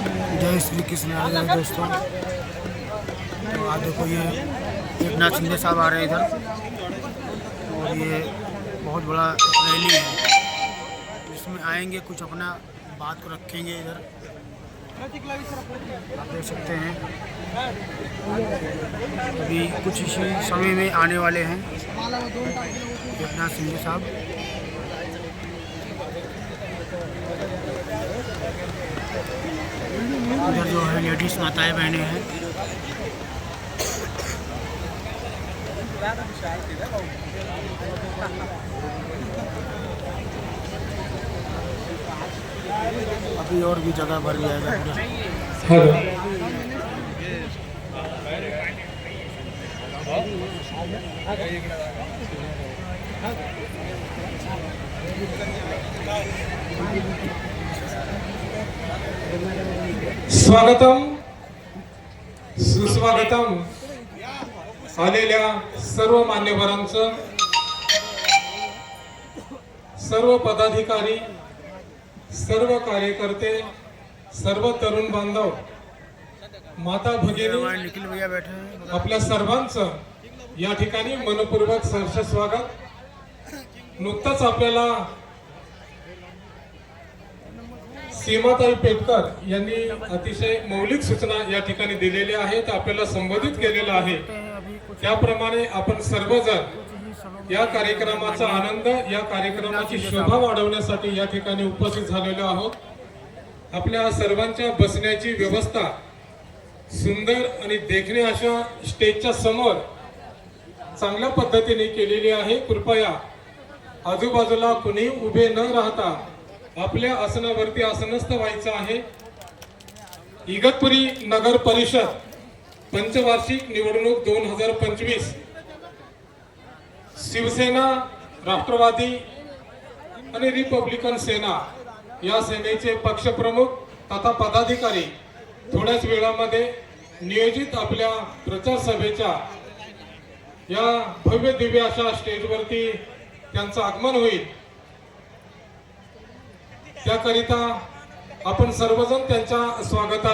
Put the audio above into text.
जय श्री कृष्ण दोस्तों। तो आज देखो ये एकनाथ शिंदे साहब आ रहे हैं इधर, और ये बहुत बड़ा रैली है जिसमें आएंगे, कुछ अपना बात को रखेंगे इधर। आप देख सकते हैं अभी कुछ इसी समय में आने वाले हैं एकनाथ शिंदे साहब। इधर जो है लेडीज माताएं बहनें हैं। अभी और भी जगह भर जाएगा पूरा। स्वागतम सुस्वागतम आलेल्या सर्व मान्यवरांचं, सर्व पदाधिकारी, सर्व कार्यकर्ते, सर्व तरुण बांधव, माता भगिनी, निखिल भैया बैठे हैं। आपल्या सर्वांचं या ठिकाणी मनपूर्वक सहर्ष स्वागत। नुकतंच आपल्याला सीमाताई पेटकर यांनी अतिशय मौलिक सूचना या ठिकाणी दिलेल्या आहेत, आपल्याला संबोधित केलेलं आहे। त्याप्रमाणे आपण सर्वजण या कार्यक्रमाचा आनंद, या कार्यक्रमाची शोभा वाढवण्यासाठी या ठिकाणी उपस्थित झालेलो आहोत। आपल्या सर्वांच्या बसण्याची व्यवस्था सुंदर आणि देखणे अशा स्टेजच्या समोर चांगल्या पद्धतीने केलेली आहे। कृपया आजूबाजूला कुणी उभे न राहता आपल्या आसनावरती आसनस्थ व्हायचं आहे। इगतपुरी नगर परिषद पंचवार्षिक निवडणूक 2025 शिवसेना, राष्ट्रवादी आणि रिपब्लिकन सेना या सेनेचे पक्षप्रमुख तथा पदाधिकारी थोड्याच वेळामध्ये नियोजित आपल्या प्रचार सभेच्या या भव्य दिव्य अशा स्टेजवरती त्यांचं आगमन होईल। त्याकरिता आपण सर्वजण त्यांच्या स्वागताला